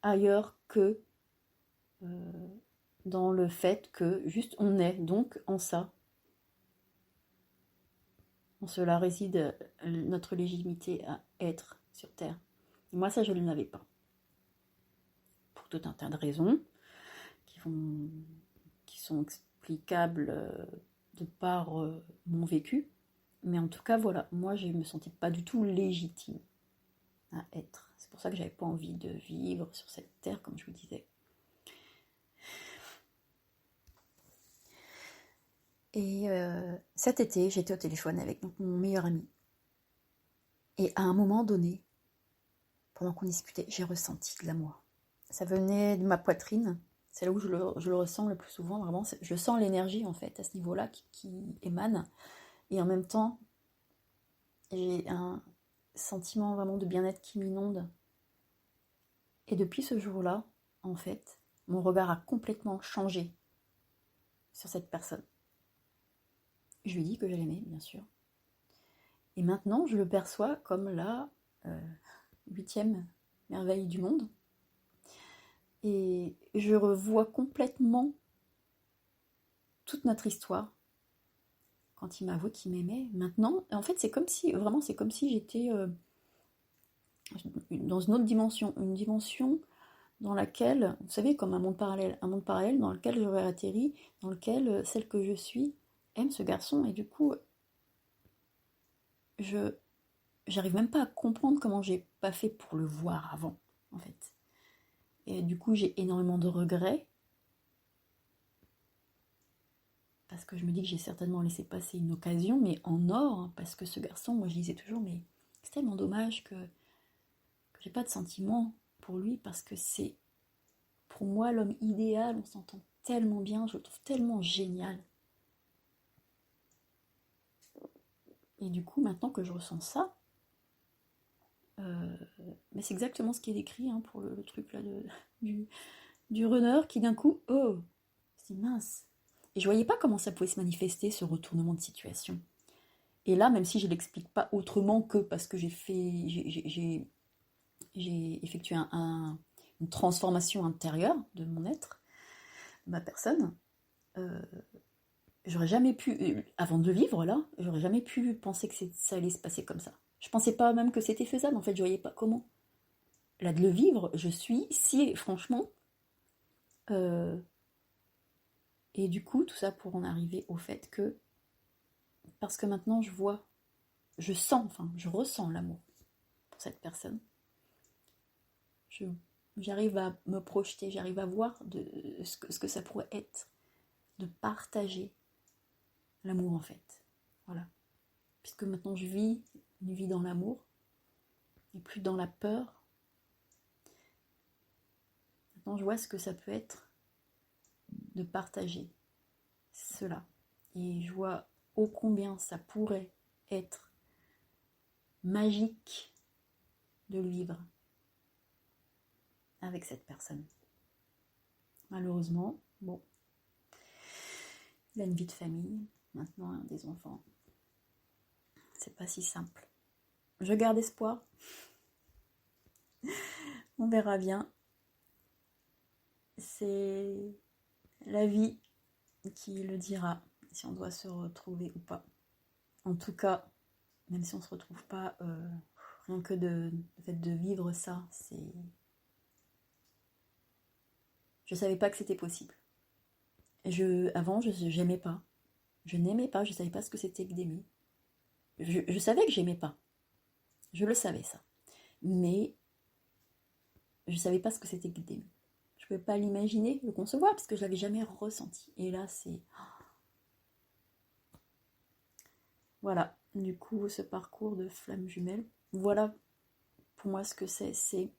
ailleurs que dans le fait que juste on est. Donc en ça, En cela réside notre légitimité à être sur Terre. Et moi, ça, je ne l'avais pas. Pour tout un tas de raisons qui sont explicables de par mon vécu. Mais en tout cas, voilà, moi, je ne me sentais pas du tout légitime à être. C'est pour ça que j'avais pas envie de vivre sur cette terre, comme je vous disais. Et cet été, j'étais au téléphone avec mon meilleur ami. Et à un moment donné, pendant qu'on discutait, j'ai ressenti de l'amour. Ça venait de ma poitrine. C'est là où je le ressens le plus souvent, vraiment. Je sens l'énergie, en fait, à ce niveau-là, qui émane. Et en même temps, j'ai un sentiment vraiment de bien-être qui m'inonde. Et depuis ce jour-là, en fait, mon regard a complètement changé sur cette personne. Je lui ai dit que je l'aimais, bien sûr. Et maintenant, je le perçois comme la 8e merveille du monde. Et je revois complètement toute notre histoire. Quand il m'a avoué qu'il m'aimait, maintenant, en fait, c'est comme si j'étais dans une autre dimension, une dimension dans laquelle, vous savez, comme un monde parallèle dans lequel j'aurais atterri, dans lequel celle que je suis aime ce garçon, et du coup, j'arrive même pas à comprendre comment j'ai pas fait pour le voir avant, en fait. Et du coup, j'ai énormément de regrets, parce que je me dis que j'ai certainement laissé passer une occasion, mais en or, hein, parce que ce garçon, moi je disais toujours, mais c'est tellement dommage que j'ai pas de sentiments pour lui, parce que c'est pour moi l'homme idéal, on s'entend tellement bien, je le trouve tellement génial. Et du coup, maintenant que je ressens ça, mais c'est exactement ce qui est décrit hein, pour le truc là du runner qui d'un coup, oh, c'est mince. Et je voyais pas comment ça pouvait se manifester, ce retournement de situation. Et là, même si je l'explique pas autrement que parce que j'ai effectué une transformation intérieure de mon être, de ma personne, j'aurais jamais pu, avant de le vivre là, j'aurais jamais pu penser que ça allait se passer comme ça. Je pensais pas même que c'était faisable, en fait, je voyais pas comment. Là, de le vivre, je suis si, franchement. Et du coup, tout ça pour en arriver au fait que, parce que maintenant je vois, je ressens l'amour pour cette personne. J'arrive à me projeter, j'arrive à voir ce que ça pourrait être de partager l'amour en fait. Voilà. Puisque maintenant je vis une vie dans l'amour et plus dans la peur. Maintenant je vois ce que ça peut être de partager cela. Et je vois ô combien ça pourrait être magique de le vivre avec cette personne. Malheureusement, bon, il a une vie de famille, maintenant des enfants. C'est pas si simple. Je garde espoir. On verra bien. C'est la vie qui le dira si on doit se retrouver ou pas. En tout cas, même si on se retrouve pas, rien que le fait de vivre ça, c'est... Je savais pas que c'était possible. Avant, j'aimais pas. Je n'aimais pas, je savais pas ce que c'était que d'aimer. Je savais que j'aimais pas. Je le savais ça. Mais je savais pas ce que c'était que d'aimer. Je pouvais pas l'imaginer, le concevoir, parce que je l'avais jamais ressenti. Et là, c'est... Voilà, du coup, ce parcours de flamme jumelle, voilà pour moi ce que c'est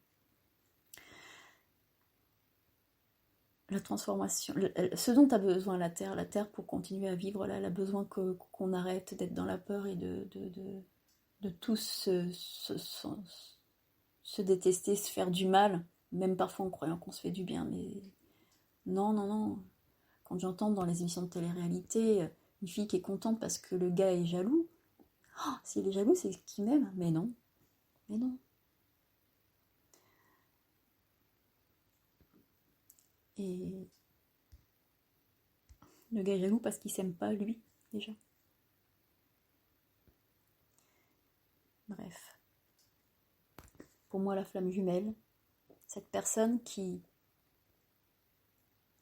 la transformation, ce dont a besoin la Terre pour continuer à vivre, là, elle a besoin qu'on arrête d'être dans la peur et de tous se détester, se faire du mal, même parfois en croyant qu'on se fait du bien, mais non, non, non. Quand j'entends dans les émissions de télé-réalité une fille qui est contente parce que le gars est jaloux, oh, s'il est jaloux, c'est qu'il m'aime. Mais non, mais non. Et le gars est jaloux parce qu'il s'aime pas lui, déjà. pour moi la flamme jumelle, cette personne qui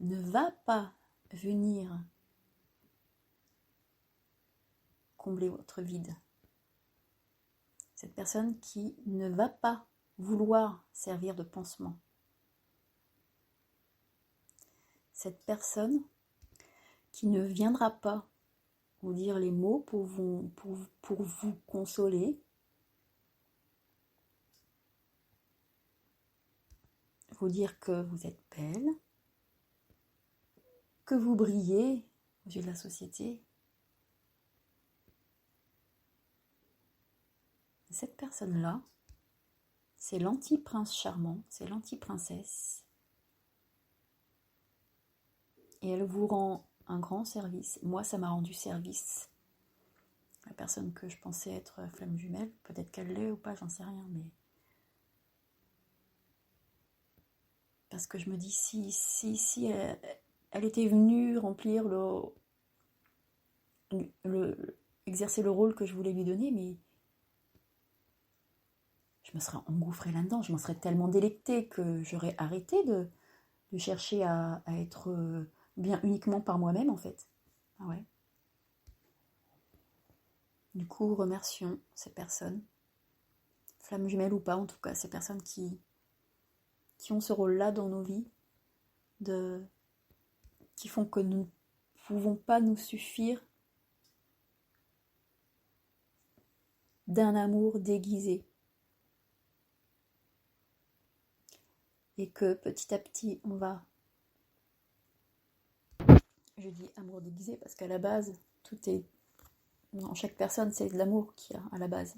ne va pas venir combler votre vide. Cette personne qui ne va pas vouloir servir de pansement. Cette personne qui ne viendra pas vous dire les mots pour vous consoler, vous dire que vous êtes belle, que vous brillez aux yeux de la société. Cette personne-là, c'est l'anti-prince charmant, c'est l'anti-princesse. Et elle vous rend un grand service. Moi, ça m'a rendu service. La personne que je pensais être flamme jumelle, peut-être qu'elle l'est ou pas, j'en sais rien, mais... Parce que je me dis, si elle était venue remplir exercer le rôle que je voulais lui donner, mais je me serais engouffrée là-dedans, je m'en serais tellement délectée que j'aurais arrêté de chercher à être bien uniquement par moi-même, en fait. Ah ouais. Du coup, remercions ces personnes, flammes jumelles ou pas, en tout cas, ces personnes qui ont ce rôle-là dans nos vies, qui font que nous ne pouvons pas nous suffire d'un amour déguisé. Et que petit à petit, on va... Je dis amour déguisé parce qu'à la base, tout est... Dans chaque personne, c'est de l'amour qu'il y a à la base.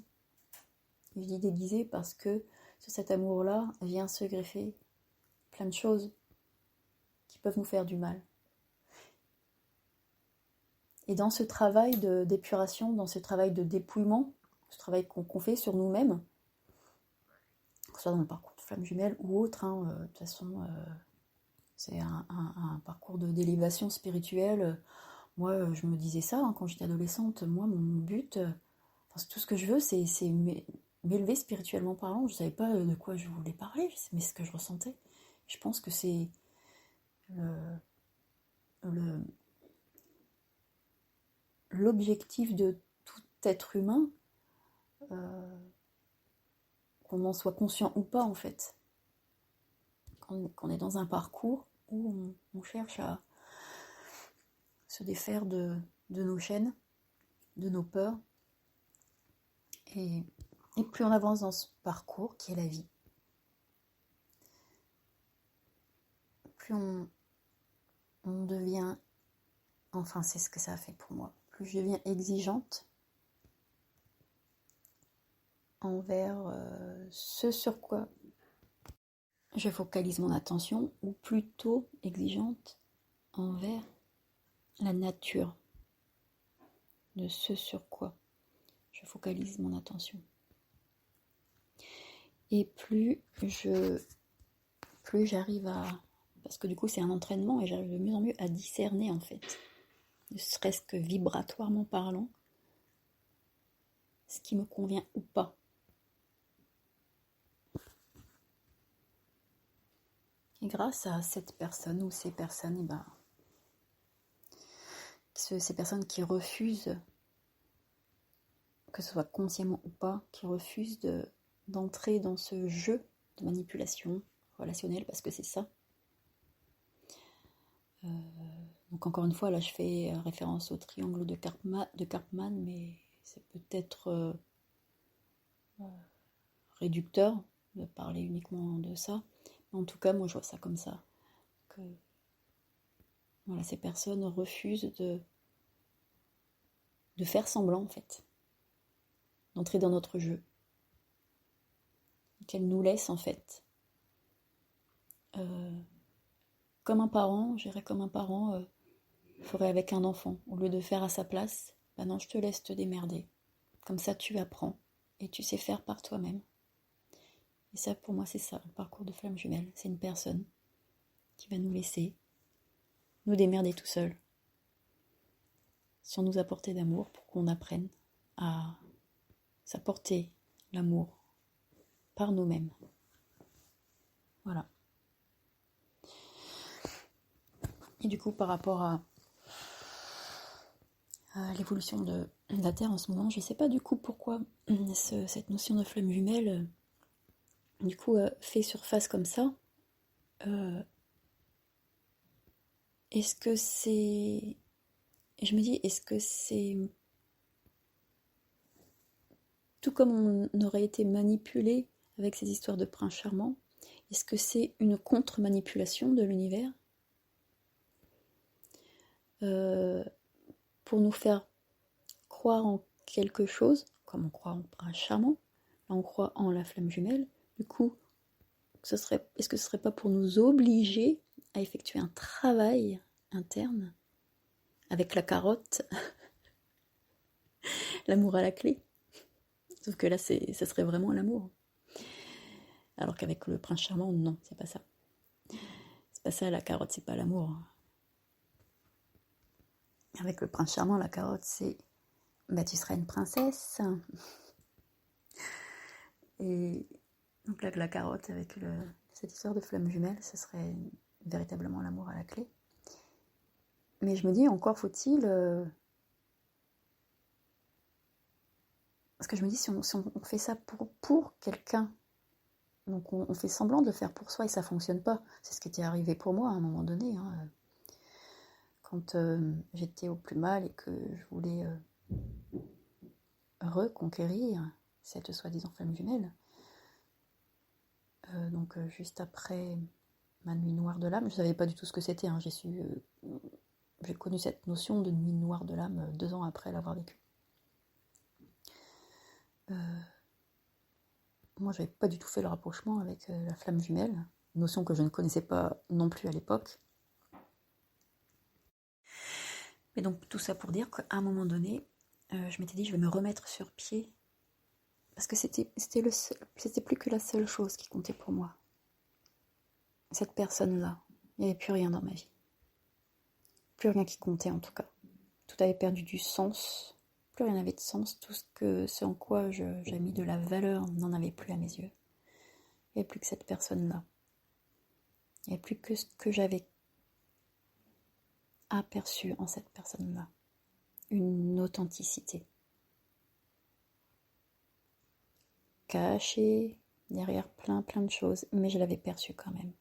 Et je dis déguisé parce que sur cet amour-là vient se greffer plein de choses qui peuvent nous faire du mal. Et dans ce travail d'épuration, dans ce travail de dépouillement, ce travail qu'on fait sur nous-mêmes, que ce soit dans le parcours de flamme jumelle ou autre, de toute façon, c'est un parcours d'élévation spirituelle. Moi, je me disais ça quand j'étais adolescente. Moi, mon but, tout ce que je veux, c'est m'élever spirituellement parlant. Je ne savais pas de quoi je voulais parler, mais ce que je ressentais. Je pense que c'est l'objectif de tout être humain, qu'on en soit conscient ou pas en fait. Qu'on est dans un parcours où on cherche à se défaire de nos chaînes, de nos peurs. Et plus on avance dans ce parcours qui est la vie, plus on devient, enfin c'est ce que ça a fait pour moi, plus je deviens exigeante envers ce sur quoi je focalise mon attention, ou plutôt exigeante envers la nature de ce sur quoi je focalise mon attention. Et plus j'arrive à... Parce que du coup c'est un entraînement et j'arrive de mieux en mieux à discerner en fait, ne serait-ce que vibratoirement parlant, ce qui me convient ou pas. Et grâce à cette personne ou ces personnes, ces personnes qui refusent, que ce soit consciemment ou pas, qui refusent d'entrer dans ce jeu de manipulation relationnelle, parce que c'est ça. Donc encore une fois, là je fais référence au triangle de Karpman, mais c'est peut-être réducteur de parler uniquement de ça. En tout cas, moi je vois ça comme ça. Que voilà, ces personnes refusent de faire semblant en fait, d'entrer dans notre jeu. Qu'elles nous laissent en fait. Comme un parent, j'irais comme un parent ferait avec un enfant. Au lieu de faire à sa place, non, je te laisse te démerder. Comme ça, tu apprends et tu sais faire par toi-même. Et ça, pour moi, c'est ça, le parcours de flamme jumelle. C'est une personne qui va nous laisser nous démerder tout seul, sans nous apporter d'amour, pour qu'on apprenne à s'apporter l'amour par nous-mêmes. Voilà. Et du coup, par rapport à l'évolution de la Terre en ce moment, je ne sais pas du coup pourquoi cette notion de flamme jumelle du coup fait surface comme ça. Est-ce que c'est... Je me dis, est-ce que c'est... Tout comme on aurait été manipulé avec ces histoires de prince charmant, est-ce que c'est une contre-manipulation de l'univers pour nous faire croire en quelque chose, comme on croit en prince charmant, là on croit en la flamme jumelle, du coup, est-ce que ce serait pas pour nous obliger à effectuer un travail interne avec la carotte, l'amour à la clé? Sauf que là, ça serait vraiment l'amour. Alors qu'avec le prince charmant, non, c'est pas ça. C'est pas ça, la carotte, c'est pas l'amour. Avec le prince charmant, la carotte, c'est tu seras une princesse. Et donc là, la carotte, avec cette histoire de flamme jumelle, ce serait véritablement l'amour à la clé. Mais je me dis, encore faut-il... Parce que je me dis, si on fait ça pour quelqu'un, donc on fait semblant de le faire pour soi et ça fonctionne pas. C'est ce qui était arrivé pour moi à un moment donné. Quand j'étais au plus mal et que je voulais reconquérir cette soi-disant flamme jumelle. Donc juste après ma nuit noire de l'âme, je ne savais pas du tout ce que c'était. J'ai connu cette notion de nuit noire de l'âme 2 ans après l'avoir vécue. Moi, j'avais pas du tout fait le rapprochement avec la flamme jumelle, une notion que je ne connaissais pas non plus à l'époque. Mais donc tout ça pour dire qu'à un moment donné, je m'étais dit je vais me remettre sur pied parce que c'était plus que la seule chose qui comptait pour moi. Cette personne-là, il n'y avait plus rien dans ma vie, plus rien qui comptait en tout cas. Tout avait perdu du sens, plus rien n'avait de sens. Tout ce en quoi j'ai mis de la valeur n'en avait plus à mes yeux. Il n'y avait plus que cette personne-là. Il n'y avait plus que ce que j'avais aperçu en cette personne-là. Une authenticité. Cachée derrière plein de choses, mais je l'avais perçue quand même.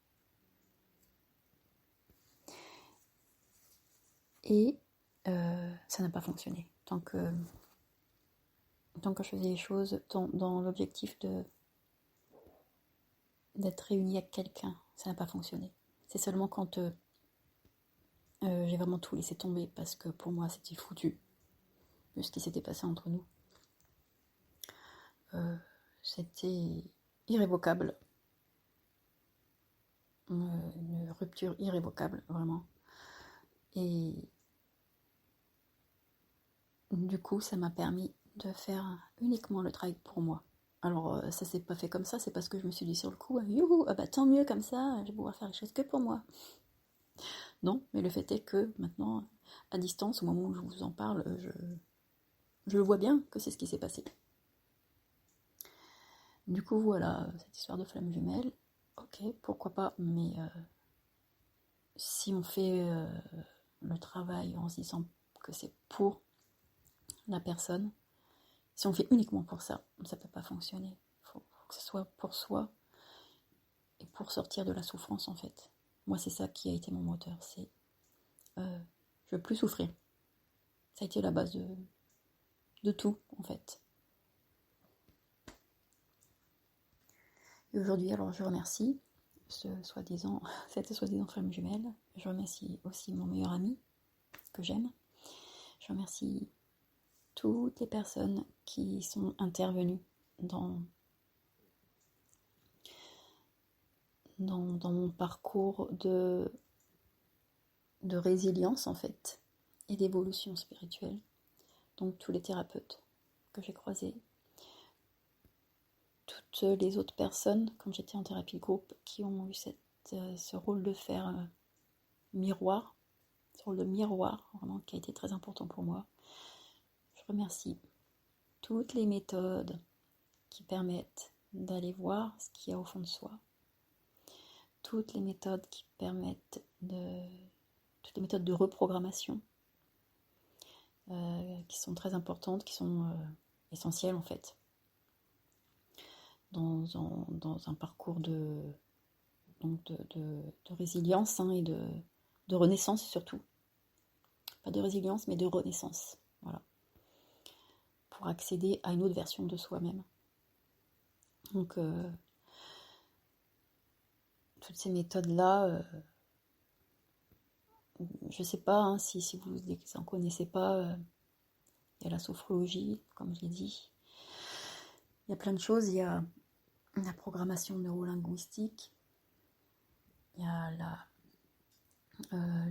Et ça n'a pas fonctionné. Tant que je faisais les choses dans l'objectif d'être réunie avec quelqu'un, ça n'a pas fonctionné. C'est seulement quand j'ai vraiment tout laissé tomber parce que pour moi c'était foutu de ce qui s'était passé entre nous. C'était irrévocable. Une rupture irrévocable, vraiment. Et du coup, ça m'a permis de faire uniquement le travail pour moi. Alors, ça s'est pas fait comme ça, c'est parce que je me suis dit sur le coup, youhou, tant mieux comme ça, je vais pouvoir faire les choses que pour moi. Non, mais le fait est que maintenant, à distance, au moment où je vous en parle, je vois bien que c'est ce qui s'est passé. Du coup, voilà, cette histoire de flamme jumelle, ok, pourquoi pas, mais si on fait le travail en se disant que c'est pour la personne, si on fait uniquement pour ça, ça peut pas fonctionner. Faut que ce soit pour soi et pour sortir de la souffrance en fait. Moi, c'est ça qui a été mon moteur, c'est je veux plus souffrir. Ça a été la base de tout en fait. Et aujourd'hui, alors je remercie cette soi-disant flamme jumelle. Je remercie aussi mon meilleur ami que j'aime. Je remercie toutes les personnes qui sont intervenues dans mon parcours de résilience en fait et d'évolution spirituelle. Donc tous les thérapeutes que j'ai croisés, toutes les autres personnes quand j'étais en thérapie de groupe qui ont eu ce rôle de faire miroir, ce rôle de miroir vraiment qui a été très important pour moi. Je remercie toutes les méthodes qui permettent d'aller voir ce qu'il y a au fond de soi. Toutes les méthodes qui permettent toutes les méthodes de reprogrammation qui sont très importantes, qui sont essentielles en fait dans un parcours de résilience et de renaissance surtout. Pas de résilience mais de renaissance, voilà. Pour accéder à une autre version de soi-même. Donc toutes ces méthodes-là, je sais pas si vous en connaissez pas, il y a la sophrologie, comme je l'ai dit. Il y a plein de choses, il y a la programmation neurolinguistique, il y a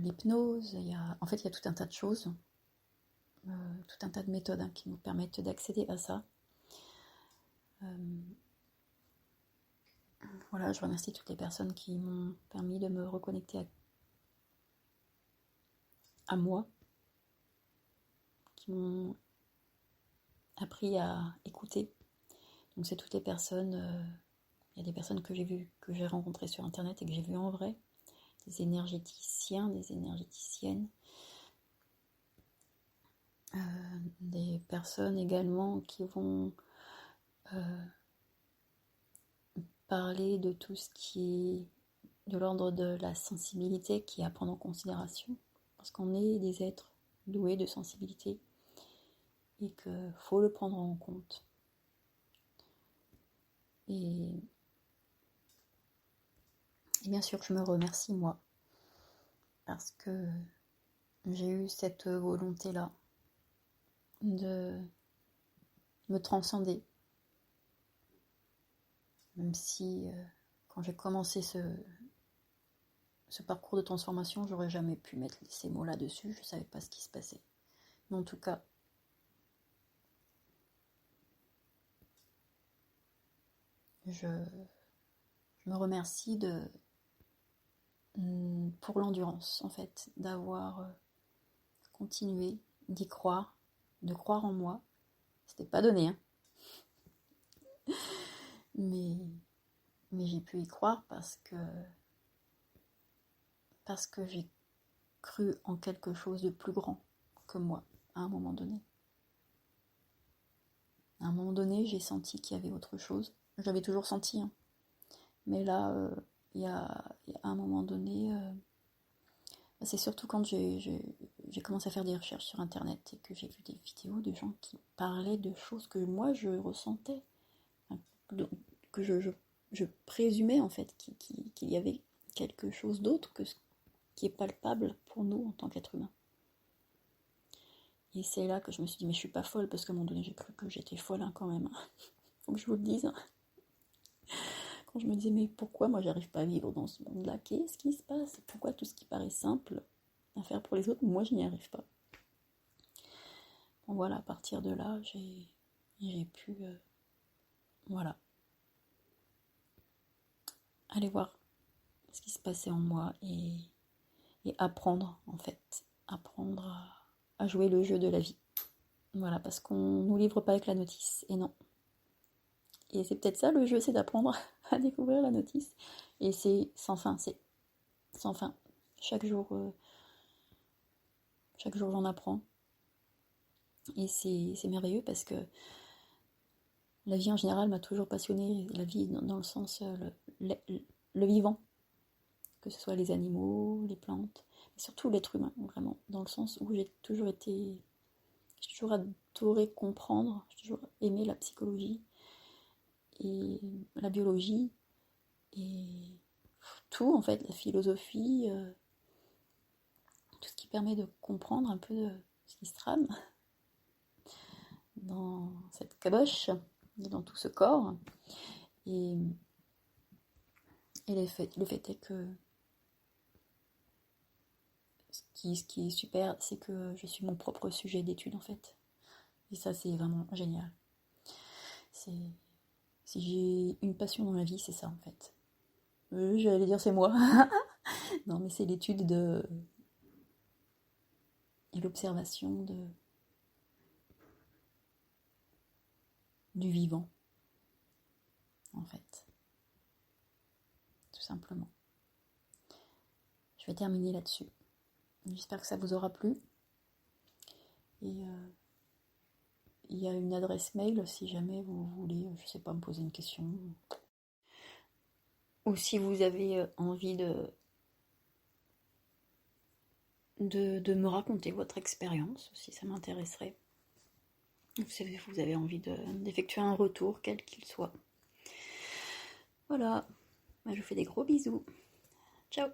l'hypnose, en fait il y a tout un tas de choses, tout un tas de méthodes qui nous permettent d'accéder à ça. Voilà, je remercie toutes les personnes qui m'ont permis de me reconnecter à moi, qui m'ont appris à écouter. Donc c'est toutes les personnes, il y a des personnes que j'ai rencontrées sur internet et que j'ai vues en vrai, des énergéticiens, des énergéticiennes, des personnes également qui vont parler de tout ce qui est de l'ordre de la sensibilité qui est à prendre en considération, parce qu'on est des êtres doués de sensibilité et qu'il faut le prendre en compte. Et bien sûr que je me remercie moi, parce que j'ai eu cette volonté-là de me transcender. Même si quand j'ai commencé ce parcours de transformation, j'aurais jamais pu mettre ces mots-là dessus, je ne savais pas ce qui se passait. Mais en tout cas, je me remercie pour l'endurance, en fait, d'avoir continué d'y croire, de croire en moi. C'était pas donné, mais j'ai pu y croire parce que j'ai cru en quelque chose de plus grand que moi, à un moment donné. À un moment donné, j'ai senti qu'il y avait autre chose. Je l'avais toujours senti, mais là, il y a un moment donné, c'est surtout quand j'ai commencé à faire des recherches sur internet et que j'ai vu des vidéos de gens qui parlaient de choses que moi je ressentais, que je présumais en fait qu'il y avait quelque chose d'autre que ce qui est palpable pour nous en tant qu'être humain. Et c'est là que je me suis dit, mais je suis pas folle, parce qu'à un moment donné j'ai cru que j'étais folle quand même. Faut que je vous le dise. Quand je me disais, mais pourquoi moi j'arrive pas à vivre dans ce monde-là? Qu'est-ce qui se passe? Pourquoi tout ce qui paraît simple à faire pour les autres, moi je n'y arrive pas? Bon voilà, à partir de là, j'ai pu voilà, aller voir ce qui se passait en moi et apprendre en fait, apprendre à jouer le jeu de la vie. Voilà, parce qu'on nous livre pas avec la notice, et non. Et c'est peut-être ça le jeu, c'est d'apprendre à découvrir la notice. Et c'est sans fin, c'est sans fin. Chaque jour j'en apprends. Et c'est merveilleux parce que la vie en général m'a toujours passionnée. La vie dans le sens, le vivant. Que ce soit les animaux, les plantes, mais surtout l'être humain, vraiment. Dans le sens où j'ai toujours adoré comprendre, j'ai toujours aimé la psychologie et la biologie et tout en fait, la philosophie, tout ce qui permet de comprendre un peu ce qui se trame dans cette caboche, dans tout ce corps. Et le fait est que ce qui est super, c'est que je suis mon propre sujet d'étude en fait. Et ça, c'est vraiment génial. Si j'ai une passion dans la vie, c'est ça en fait. J'allais dire c'est moi. Non, mais c'est l'étude et l'observation du vivant. en fait. Tout simplement. Je vais terminer là-dessus. J'espère que ça vous aura plu. Et il y a une adresse mail si jamais vous voulez, je sais pas, me poser une question. Ou si vous avez envie de me raconter votre expérience, si ça m'intéresserait. Si vous avez envie d'effectuer un retour, quel qu'il soit. Voilà, je vous fais des gros bisous. Ciao.